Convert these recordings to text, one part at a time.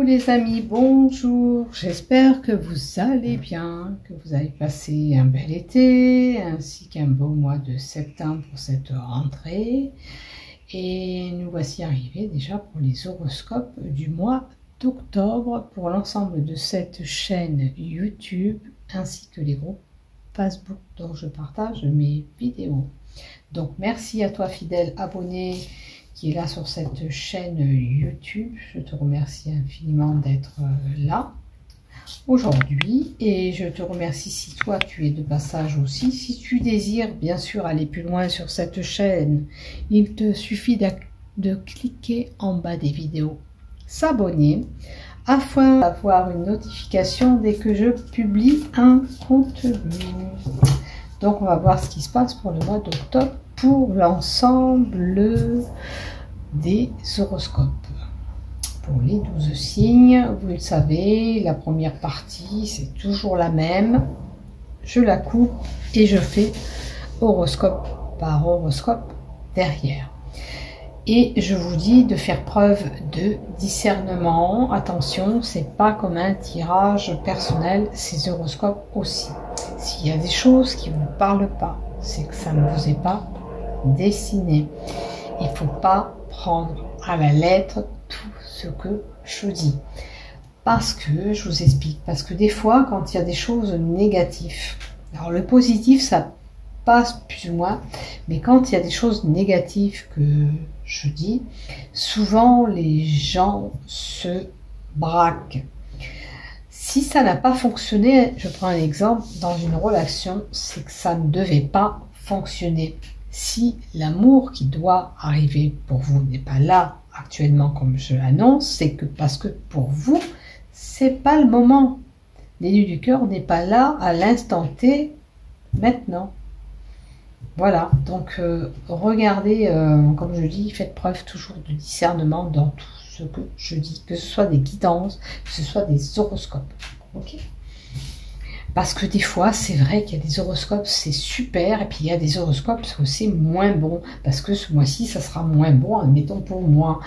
les amis, bonjour, j'espère que vous allez bien, que vous avez passé un bel été ainsi qu'un beau mois de septembre pour cette rentrée. Et nous voici arrivés déjà pour les horoscopes du mois d'octobre pour l'ensemble de cette chaîne YouTube ainsi que les groupes Facebook dont je partage mes vidéos. Donc merci à toi fidèle abonné qui est là sur cette chaîne YouTube. Je te remercie infiniment d'être là aujourd'hui et je te remercie si toi tu es de passage aussi. Si tu désires bien sûr aller plus loin sur cette chaîne, il te suffit de cliquer en bas des vidéos, s'abonner afin d'avoir une notification dès que je publie un contenu. Donc on va voir ce qui se passe pour le mois d'octobre pour l'ensemble des horoscopes. Pour les 12 signes, vous le savez, la première partie, c'est toujours la même. Je la coupe et je fais horoscope par horoscope derrière. Et je vous dis de faire preuve de discernement. Attention, c'est pas comme un tirage personnel, ces horoscopes aussi. S'il y a des choses qui ne vous parlent pas, c'est que ça ne vous est pas destiné. Il ne faut pas prendre à la lettre tout ce que je dis. Parce que, je vous explique, parce que des fois, quand il y a des choses négatives, alors le positif, ça passe plus ou moins, mais quand il y a des choses négatives que je dis, souvent les gens se braquent. Si ça n'a pas fonctionné, je prends un exemple, dans une relation, c'est que ça ne devait pas fonctionner. Si l'amour qui doit arriver pour vous n'est pas là actuellement comme je l'annonce, c'est que parce que pour vous, c'est pas le moment. L'élu du cœur n'est pas là à l'instant T maintenant. Voilà, donc regardez, comme je dis, faites preuve toujours de discernement dans tout ce que je dis, que ce soit des guidances, que ce soit des horoscopes. Ok ? Parce que des fois, c'est vrai qu'il y a des horoscopes, c'est super, et puis il y a des horoscopes où c'est moins bon, parce que ce mois-ci, ça sera moins bon, admettons pour moi.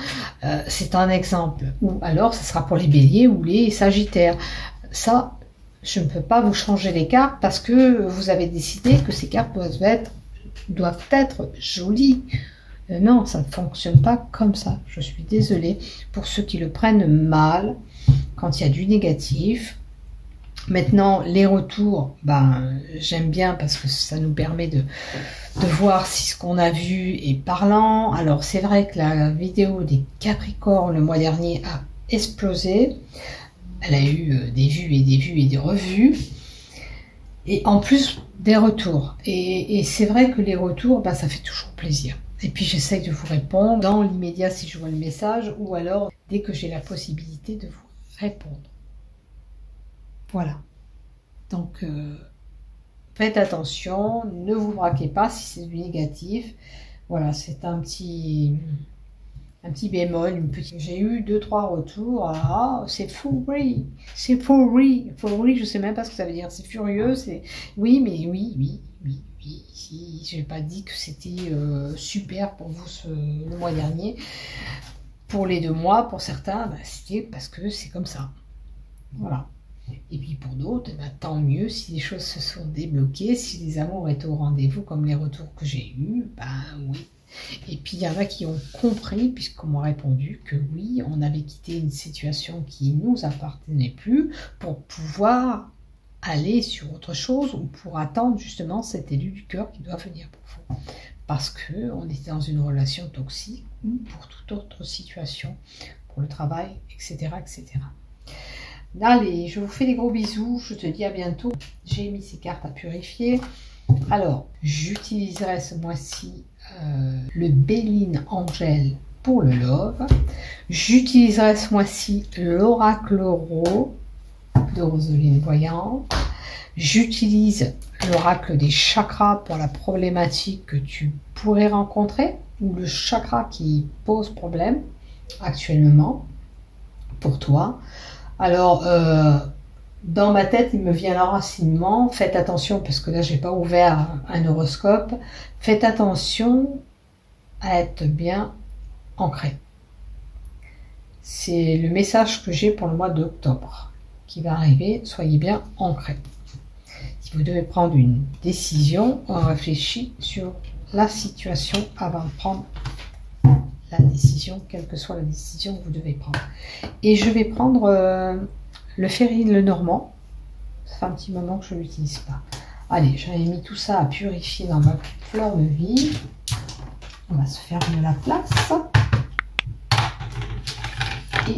C'est un exemple. Ou alors, ça sera pour les béliers ou les sagittaires. Ça, je ne peux pas vous changer les cartes, parce que vous avez décidé que ces cartes doivent être jolies. Non, ça ne fonctionne pas comme ça. Je suis désolée pour ceux qui le prennent mal, quand il y a du négatif. Maintenant, les retours, j'aime bien parce que ça nous permet de voir si ce qu'on a vu est parlant. Alors, c'est vrai que la vidéo des Capricornes le mois dernier a explosé. Elle a eu des vues et des vues et des revues. Et en plus, des retours. Et c'est vrai que les retours, ça fait toujours plaisir. Et puis, j'essaye de vous répondre dans l'immédiat si je vois le message ou alors dès que j'ai la possibilité de vous répondre. Voilà, donc faites attention, ne vous braquez pas si c'est du négatif. Voilà, c'est un petit bémol, j'ai eu 2-3 retours. Ah, c'est fury, je sais même pas ce que ça veut dire, c'est furieux, c'est oui, mais oui, si j'ai pas dit que c'était super pour vous le mois dernier, pour les 2 mois, pour certains, c'était parce que c'est comme ça, voilà. Et puis pour d'autres, tant mieux si les choses se sont débloquées, si les amours étaient au rendez-vous comme les retours que j'ai eus, oui. Et puis il y en a qui ont compris, puisqu'on m'a répondu que oui, on avait quitté une situation qui ne nous appartenait plus pour pouvoir aller sur autre chose ou pour attendre justement cet élu du cœur qui doit venir pour vous. Parce qu'on était dans une relation toxique ou pour toute autre situation, pour le travail, etc. etc. Allez, je vous fais des gros bisous, je te dis à bientôt. J'ai mis ces cartes à purifier. Alors, j'utiliserai ce mois-ci le Béline Angel pour le love. J'utiliserai ce mois-ci l'Oracle Ro de Roseline Voyante. J'utilise l'Oracle des chakras pour la problématique que tu pourrais rencontrer ou le chakra qui pose problème actuellement pour toi. Alors, dans ma tête, il me vient l'enracinement. Faites attention, parce que là, j'ai pas ouvert un horoscope. Faites attention à être bien ancré. C'est le message que j'ai pour le mois d'octobre qui va arriver. Soyez bien ancrés. Si vous devez prendre une décision, on réfléchit sur la situation avant de prendre la décision, quelle que soit la décision que vous devez prendre. Et je vais prendre le Féril le Normand. Ça fait un petit moment que je ne l'utilise pas. Allez, j'avais mis tout ça à purifier dans ma fleur de vie. On va se faire de la place. Et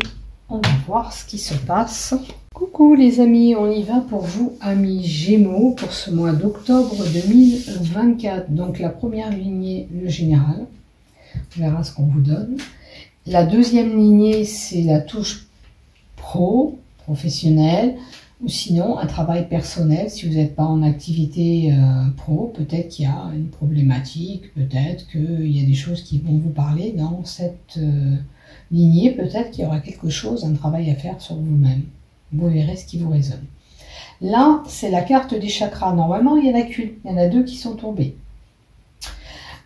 on va voir ce qui se passe. Coucou les amis, on y va pour vous, amis Gémeaux, pour ce mois d'octobre 2024. Donc la première lignée, le général. On verra ce qu'on vous donne. La deuxième lignée, c'est la touche professionnelle. Ou sinon, un travail personnel, si vous n'êtes pas en activité pro, peut-être qu'il y a une problématique, peut-être qu'il y a des choses qui vont vous parler dans cette lignée, peut-être qu'il y aura quelque chose, un travail à faire sur vous-même. Vous verrez ce qui vous résonne. Là, c'est la carte des chakras. Normalement, il y en a qu'une. Il y en a deux qui sont tombées.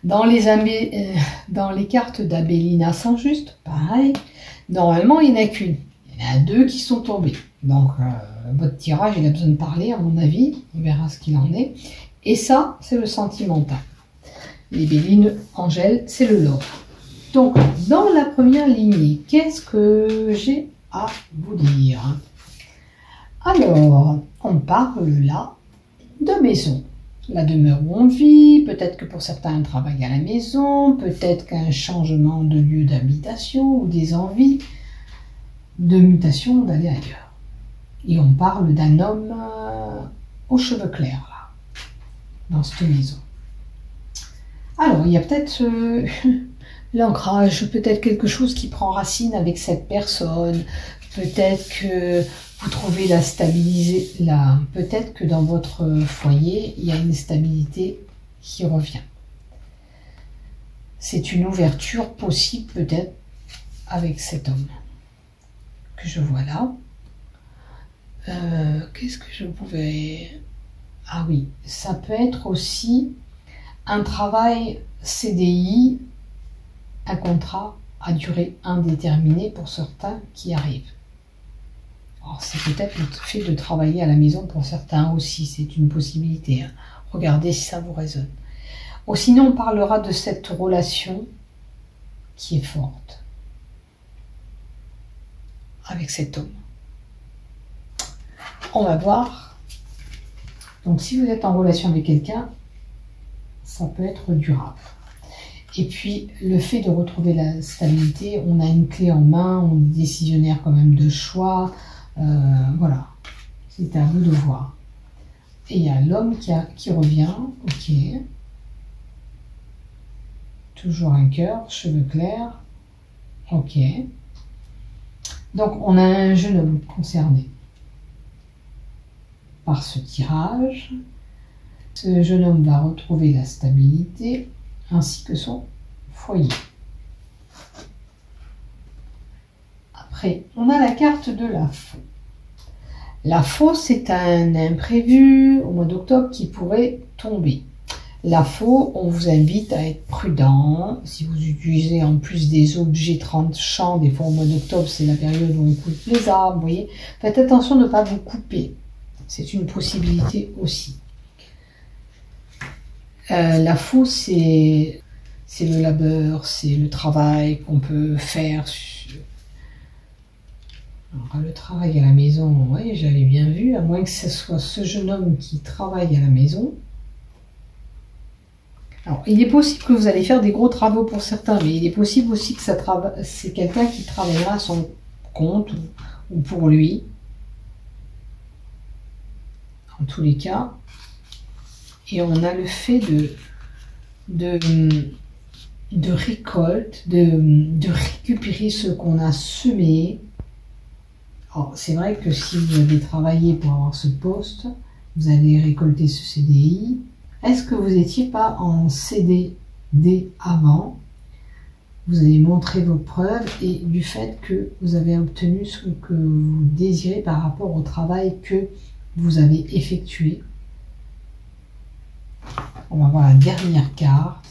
Dans les cartes d'Abélina Saint-Just, pareil. Normalement, il n'y en a qu'une. Il y en a deux qui sont tombées. Donc, votre tirage, il a besoin de parler, à mon avis. On verra ce qu'il en est. Et ça, c'est le sentimental. Les Béline, Angèle, c'est le love. Donc, dans la première lignée, qu'est-ce que j'ai à vous dire? Alors, on parle là de maison. La demeure où on vit, peut-être que pour certains, un travail à la maison, peut-être qu'un changement de lieu d'habitation ou des envies de mutation d'aller ailleurs. Et on parle d'un homme aux cheveux clairs, là, dans cette maison. Alors, il y a peut-être l'ancrage, peut-être quelque chose qui prend racine avec cette personne, peut-être que vous trouvez la stabilité, peut-être que dans votre foyer, il y a une stabilité qui revient. C'est une ouverture possible, peut-être, avec cet homme que je vois là. Qu'est-ce que je pouvais... Ah oui, ça peut être aussi un travail CDI, un contrat à durée indéterminée pour certains qui arrivent. Alors c'est peut-être le fait de travailler à la maison pour certains aussi, c'est une possibilité. Hein. Regardez si ça vous résonne. Ou sinon on parlera de cette relation qui est forte avec cet homme. On va voir. Donc si vous êtes en relation avec quelqu'un, ça peut être durable. Et puis le fait de retrouver la stabilité, on a une clé en main, on est décisionnaire quand même de choix. Voilà, c'est à vous de voir. Et il y a l'homme qui revient, ok. Toujours un cœur, cheveux clairs, ok. Donc on a un jeune homme concerné par ce tirage. Ce jeune homme va retrouver la stabilité ainsi que son foyer. Après, on a la carte de la faux. La faux, c'est un imprévu au mois d'octobre qui pourrait tomber. La faux, on vous invite à être prudent. Si vous utilisez en plus des objets tranchants, des fois au mois d'octobre, c'est la période où on coupe les arbres, vous voyez. Faites attention de ne pas vous couper. C'est une possibilité aussi. La faux, c'est le labeur, c'est le travail qu'on peut faire. Alors, le travail à la maison, oui, j'avais bien vu, à moins que ce soit ce jeune homme qui travaille à la maison. Alors, il est possible que vous allez faire des gros travaux pour certains, mais il est possible aussi que c'est quelqu'un qui travaillera à son compte ou pour lui. En tous les cas. Et on a le fait de récolte, de récupérer ce qu'on a semé. C'est vrai que si vous avez travaillé pour avoir ce poste, vous allez récolter ce CDI. Est-ce que vous n'étiez pas en CDD avant? Vous avez montré vos preuves et du fait que vous avez obtenu ce que vous désirez par rapport au travail que vous avez effectué. On va voir la dernière carte.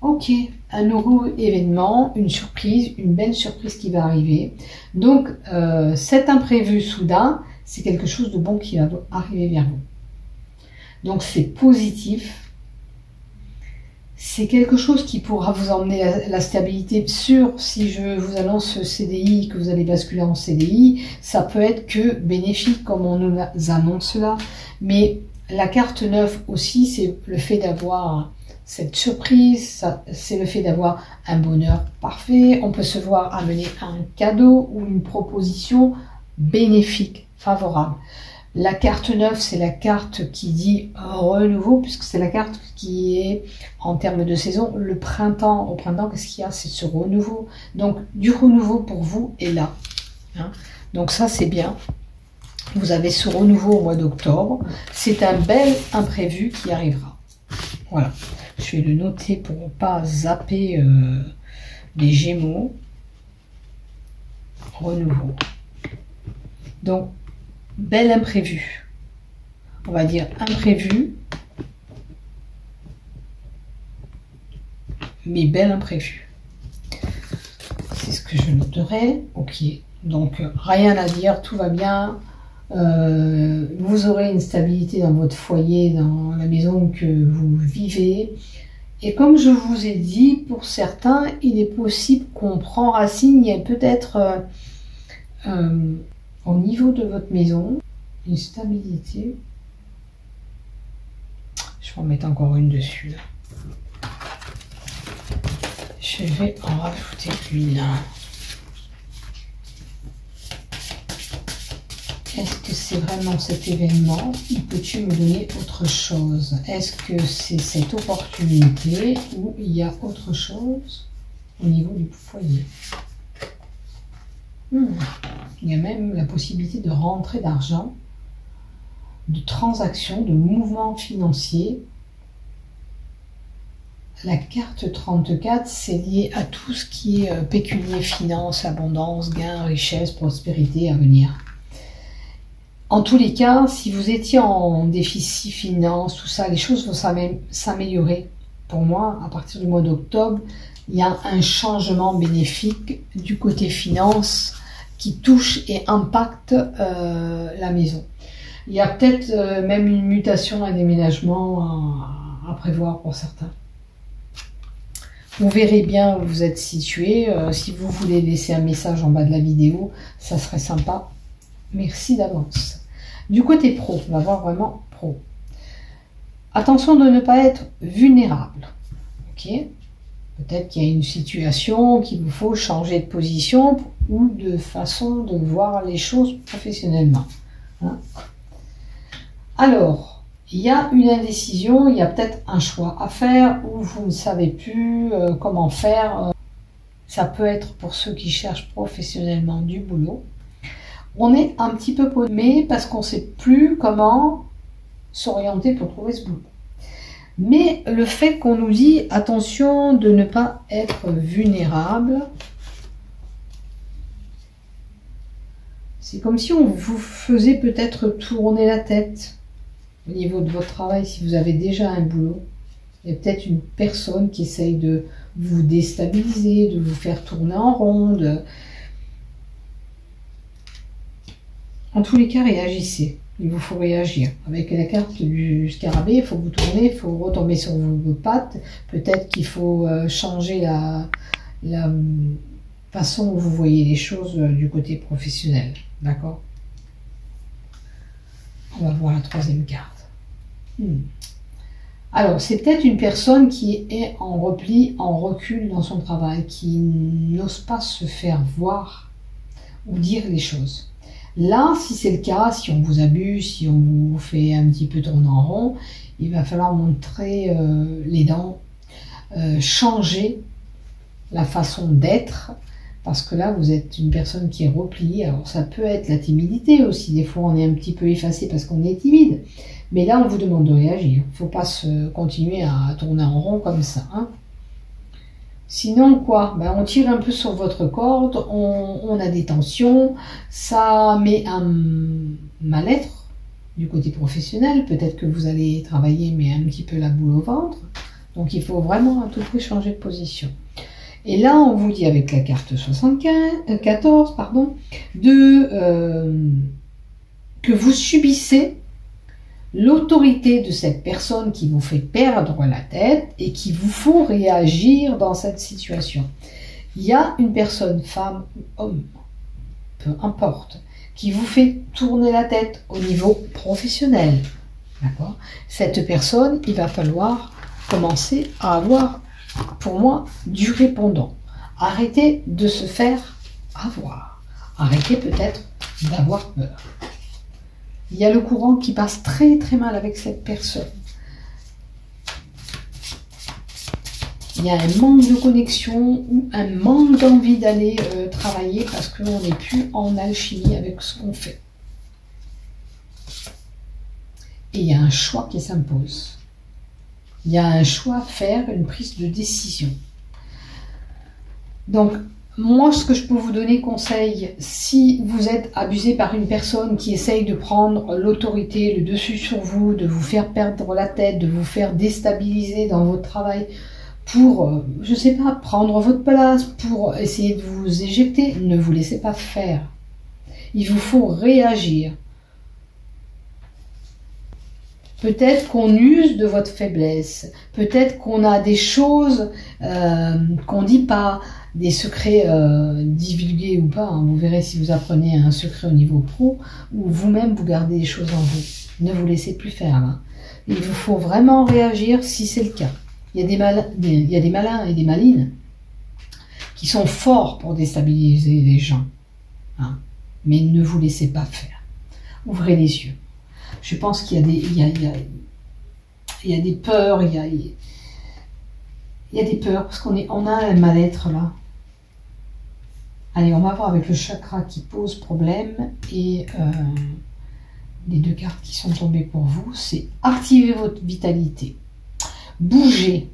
Ok, un nouveau événement, une surprise, une belle surprise qui va arriver. Donc, cet imprévu soudain, c'est quelque chose de bon qui va arriver vers vous. Donc, c'est positif. C'est quelque chose qui pourra vous emmener la stabilité. Sûr, si je vous annonce ce CDI, que vous allez basculer en CDI, ça peut être que bénéfique, comme on nous annonce là. Mais la carte 9 aussi, c'est le fait d'avoir cette surprise, c'est le fait d'avoir un bonheur parfait. On peut se voir amener un cadeau ou une proposition bénéfique, favorable. La carte 9, c'est la carte qui dit renouveau, puisque c'est la carte qui est, en termes de saison, le printemps. Au printemps, qu'est-ce qu'il y a? C'est ce renouveau. Donc, du renouveau pour vous est là. Hein. Donc ça, c'est bien. Vous avez ce renouveau au mois d'octobre. C'est un bel imprévu qui arrivera. Voilà. Je vais le noter pour ne pas zapper les Gémeaux. Renouveau. Donc, bel imprévu. On va dire imprévu, mais bel imprévu. C'est ce que je noterai. Ok. Donc, rien à dire, tout va bien. Vous aurez une stabilité dans votre foyer, dans la maison que vous vivez. Et comme je vous ai dit, pour certains, il est possible qu'on prend racine. Il y a peut-être au niveau de votre maison une stabilité. Je vais en mettre encore une dessus. Là. Je vais en rajouter une. Est-ce que c'est vraiment cet événement ou peux-tu me donner autre chose? Est-ce que c'est cette opportunité ou il y a autre chose au niveau du foyer? Il y a même la possibilité de rentrée d'argent, de transactions, de mouvements financiers. La carte 34, c'est lié à tout ce qui est pécunier, finance, abondance, gain, richesse, prospérité à venir. En tous les cas, si vous étiez en déficit finance, tout ça, les choses vont s'améliorer. Pour moi, à partir du mois d'octobre, il y a un changement bénéfique du côté finance qui touche et impacte la maison. Il y a peut-être même une mutation, un déménagement à prévoir pour certains. Vous verrez bien où vous êtes situé. Si vous voulez laisser un message en bas de la vidéo, ça serait sympa. Merci d'avance. Du côté pro, on va voir vraiment pro. Attention de ne pas être vulnérable. Ok ? Peut-être qu'il y a une situation qu'il vous faut changer de position ou de façon de voir les choses professionnellement. Hein? Alors, il y a une indécision, il y a peut-être un choix à faire ou vous ne savez plus comment faire. Ça peut être pour ceux qui cherchent professionnellement du boulot. On est un petit peu paumé parce qu'on ne sait plus comment s'orienter pour trouver ce boulot. Mais le fait qu'on nous dit attention de ne pas être vulnérable, c'est comme si on vous faisait peut-être tourner la tête au niveau de votre travail si vous avez déjà un boulot. Il y a peut-être une personne qui essaye de vous déstabiliser, de vous faire tourner en rond. En tous les cas, réagissez. Il vous faut réagir. Avec la carte du scarabée, il faut vous tourner, il faut retomber sur vos pattes. Peut-être qu'il faut changer la façon où vous voyez les choses du côté professionnel. D'accord? On va voir la troisième carte. Alors, c'est peut-être une personne qui est en repli, en recul dans son travail, qui n'ose pas se faire voir ou dire les choses. Là, si c'est le cas, si on vous abuse, si on vous fait un petit peu tourner en rond, il va falloir montrer les dents, changer la façon d'être, parce que là, vous êtes une personne qui est repliée. Alors, ça peut être la timidité aussi. Des fois, on est un petit peu effacé parce qu'on est timide. Mais là, on vous demande de réagir. Il ne faut pas continuer à tourner en rond comme ça. Hein. Sinon, quoi? On tire un peu sur votre corde, on a des tensions, ça met un mal-être du côté professionnel. Peut-être que vous allez travailler, mais un petit peu la boule au ventre. Donc il faut vraiment à tout prix changer de position. Et là, on vous dit avec la carte 14, pardon, que vous subissez l'autorité de cette personne qui vous fait perdre la tête et qui vous faut réagir dans cette situation. Il y a une personne, femme ou homme, peu importe, qui vous fait tourner la tête au niveau professionnel. D'accord ? Cette personne, il va falloir commencer à avoir, pour moi, du répondant. Arrêtez de se faire avoir. Arrêtez peut-être d'avoir peur. Il y a le courant qui passe très très mal avec cette personne. Il y a un manque de connexion ou un manque d'envie d'aller travailler parce qu'on n'est plus en alchimie avec ce qu'on fait. Et il y a un choix qui s'impose. Il y a un choix à faire, une prise de décision. Donc, moi, ce que je peux vous donner conseil, si vous êtes abusé par une personne qui essaye de prendre l'autorité, le dessus sur vous, de vous faire perdre la tête, de vous faire déstabiliser dans votre travail, pour, je ne sais pas, prendre votre place, pour essayer de vous éjecter, ne vous laissez pas faire. Il vous faut réagir. Peut-être qu'on use de votre faiblesse, peut-être qu'on a des choses qu'on ne dit pas, des secrets divulgués ou pas. Hein. Vous verrez si vous apprenez un secret au niveau pro, ou vous-même vous gardez des choses en vous. Ne vous laissez plus faire. Hein. Il vous faut vraiment réagir si c'est le cas. Il y a des malins et des malines qui sont forts pour déstabiliser les gens. Hein. Mais ne vous laissez pas faire. Ouvrez les yeux. Je pense qu'il y a des peurs, il y a des peurs, parce on a un mal-être là. Allez, on va voir avec le chakra qui pose problème, et les deux cartes qui sont tombées pour vous, c'est activer votre vitalité, bouger.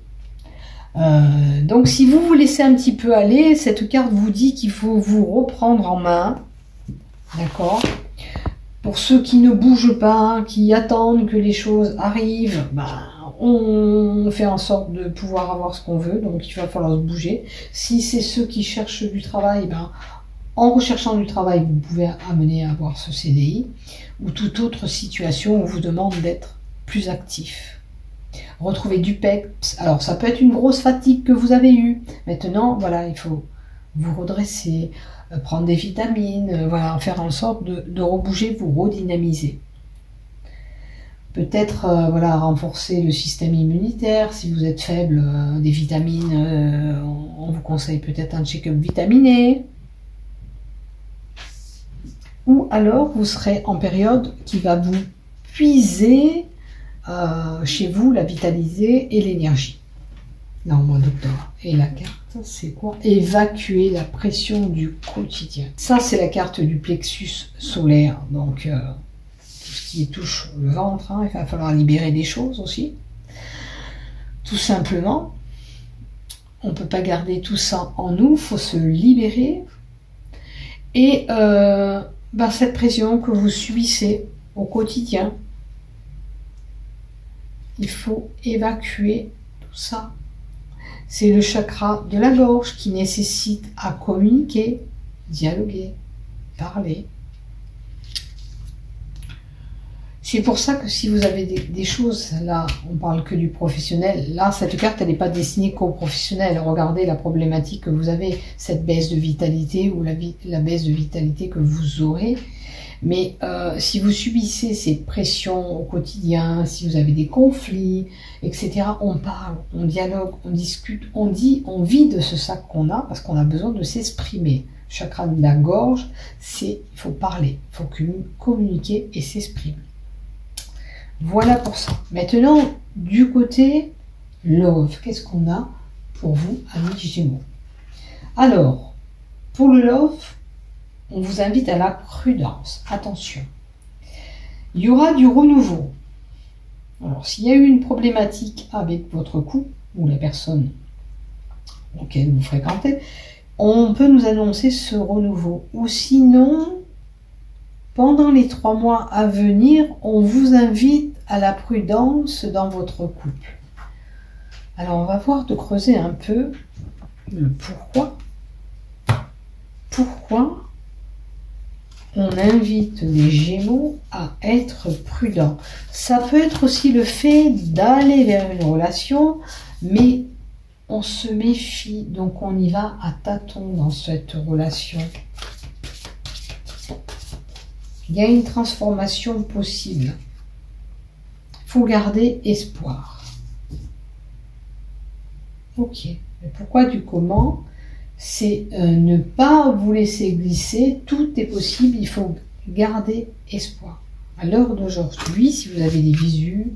Donc si vous vous laissez un petit peu aller, cette carte vous dit qu'il faut vous reprendre en main, d'accord ? Pour ceux qui ne bougent pas, qui attendent que les choses arrivent, on fait en sorte de pouvoir avoir ce qu'on veut, donc il va falloir se bouger. Si c'est ceux qui cherchent du travail, en recherchant du travail, vous pouvez amener à avoir ce CDI, ou toute autre situation où on vous demande d'être plus actif. Retrouver du peps. Alors ça peut être une grosse fatigue que vous avez eue. Maintenant, voilà, il faut vous redresser, prendre des vitamines, voilà, faire en sorte de rebouger, vous redynamiser. Peut-être voilà, renforcer le système immunitaire. Si vous êtes faible, des vitamines, on vous conseille peut-être un check-up vitaminé. Ou alors vous serez en période qui va vous puiser chez vous la vitalité et l'énergie. Là au mois d'octobre. Et la carte, c'est quoi? Évacuer la pression du quotidien. Ça, c'est la carte du plexus solaire. Donc, tout ce qui touche le ventre, hein, il va falloir libérer des choses aussi. Tout simplement. On ne peut pas garder tout ça en nous, il faut se libérer. Et cette pression que vous subissez au quotidien, il faut évacuer tout ça. C'est le chakra de la gorge qui nécessite à communiquer, dialoguer, parler. C'est pour ça que si vous avez des choses, là, on parle que du professionnel. Là, cette carte, elle n'est pas destinée qu'aux professionnels. Regardez la problématique que vous avez, cette baisse de vitalité ou la baisse de vitalité que vous aurez. Mais si vous subissez ces pressions au quotidien, si vous avez des conflits, etc., on parle, on dialogue, on discute, on dit, on vide ce sac qu'on a parce qu'on a besoin de s'exprimer. Chakra de la gorge, il faut parler, il faut communiquer et s'exprimer. Voilà pour ça. Maintenant, du côté love, qu'est-ce qu'on a pour vous, amis Gémeaux? Alors, pour le love, on vous invite à la prudence. Attention. Il y aura du renouveau. Alors, s'il y a eu une problématique avec votre couple ou la personne auquel vous fréquentez, on peut nous annoncer ce renouveau. Ou sinon, pendant les 3 mois à venir, on vous invite à la prudence dans votre couple. Alors, on va voir de creuser un peu le pourquoi. Pourquoi on invite les Gémeaux à être prudents. Ça peut être aussi le fait d'aller vers une relation, mais on se méfie, donc on y va à tâtons dans cette relation. Il y a une transformation possible. Il faut garder espoir. Ok, mais pourquoi du comment? C'est ne pas vous laisser glisser, tout est possible, il faut garder espoir. À l'heure d'aujourd'hui, si vous avez des visus,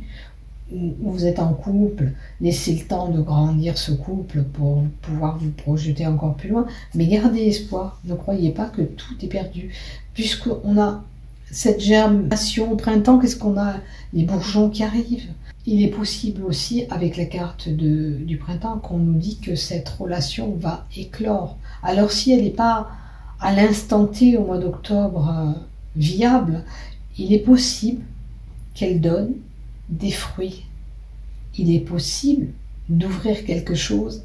ou vous êtes en couple, laissez le temps de grandir ce couple pour pouvoir vous projeter encore plus loin, mais gardez espoir, ne croyez pas que tout est perdu, puisqu'on a cette germination au printemps, qu'est-ce qu'on a? Les bourgeons qui arrivent. Il est possible aussi, avec la carte du printemps, qu'on nous dit que cette relation va éclore. Alors si elle n'est pas à l'instant T, au mois d'octobre, viable, il est possible qu'elle donne des fruits. Il est possible d'ouvrir quelque chose,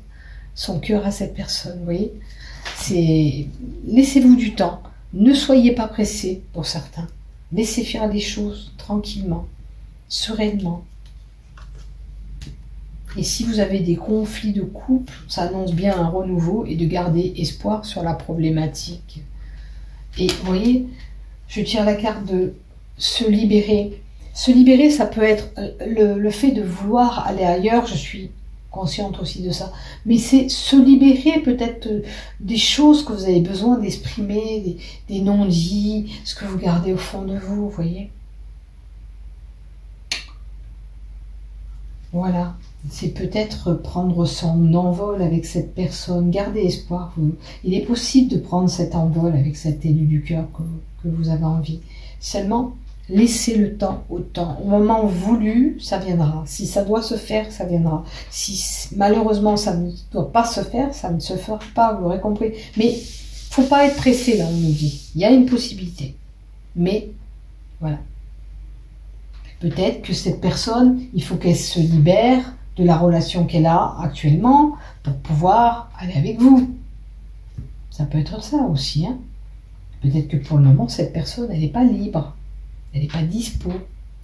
son cœur à cette personne, vous voyez. Laissez-vous du temps, ne soyez pas pressés pour certains. Laissez faire les choses tranquillement, sereinement. Et si vous avez des conflits de couple, ça annonce bien un renouveau et de garder espoir sur la problématique. Et vous voyez, je tire la carte de se libérer. Se libérer, ça peut être le fait de vouloir aller ailleurs, je suis consciente aussi de ça. Mais c'est se libérer peut-être des choses que vous avez besoin d'exprimer, des non-dits, ce que vous gardez au fond de vous, vous voyez. Voilà, c'est peut-être prendre son envol avec cette personne, gardez espoir. Il est possible de prendre cet envol avec cet élu du cœur que vous avez envie. Seulement, laissez le temps au temps. Au moment voulu, ça viendra. Si ça doit se faire, ça viendra. Si malheureusement ça ne doit pas se faire, ça ne se fera pas, vous l'aurez compris. Mais faut pas être pressé, là, on nous dit. Il y a une possibilité. Mais, voilà. Peut-être que cette personne, il faut qu'elle se libère de la relation qu'elle a actuellement pour pouvoir aller avec vous. Ça peut être ça aussi. Hein. Peut-être que pour le moment, cette personne, elle n'est pas libre. Elle n'est pas dispo.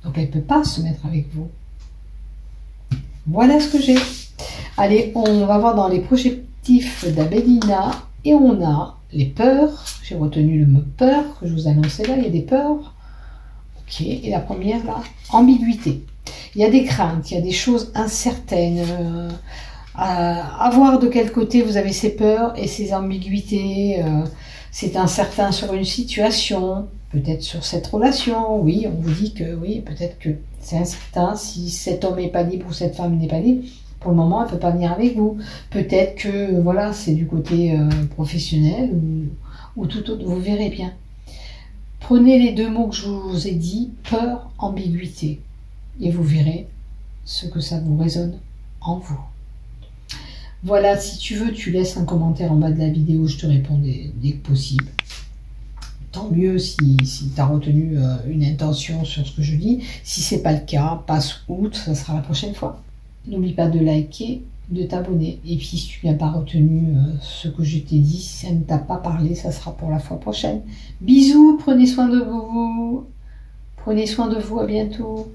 Donc, elle ne peut pas se mettre avec vous. Voilà ce que j'ai. Allez, on va voir dans les projectifs d'Abelina. Et on a les peurs. J'ai retenu le mot peur que je vous annonçais là. Il y a des peurs. Ok, et la première, là, ambiguïté. Il y a des craintes, il y a des choses incertaines. À voir de quel côté vous avez ces peurs et ces ambiguïtés. C'est incertain sur une situation, peut-être sur cette relation. Oui, on vous dit que oui, peut-être que c'est incertain si cet homme n'est pas libre ou cette femme n'est pas libre. Pour le moment, elle ne peut pas venir avec vous. Peut-être que voilà, c'est du côté professionnel ou tout autre. Vous verrez bien. Prenez les deux mots que je vous ai dit, peur, ambiguïté, et vous verrez ce que ça vous résonne en vous. Voilà, si tu veux, tu laisses un commentaire en bas de la vidéo, je te réponds dès que possible. Tant mieux si tu as retenu une intention sur ce que je dis. Si ce n'est pas le cas, passe outre, ça sera la prochaine fois. N'oublie pas de liker, de t'abonner. Et puis si tu n'as pas retenu ce que je t'ai dit, si ça ne t'a pas parlé, ça sera pour la fois prochaine. Bisous, prenez soin de vous. Prenez soin de vous, à bientôt.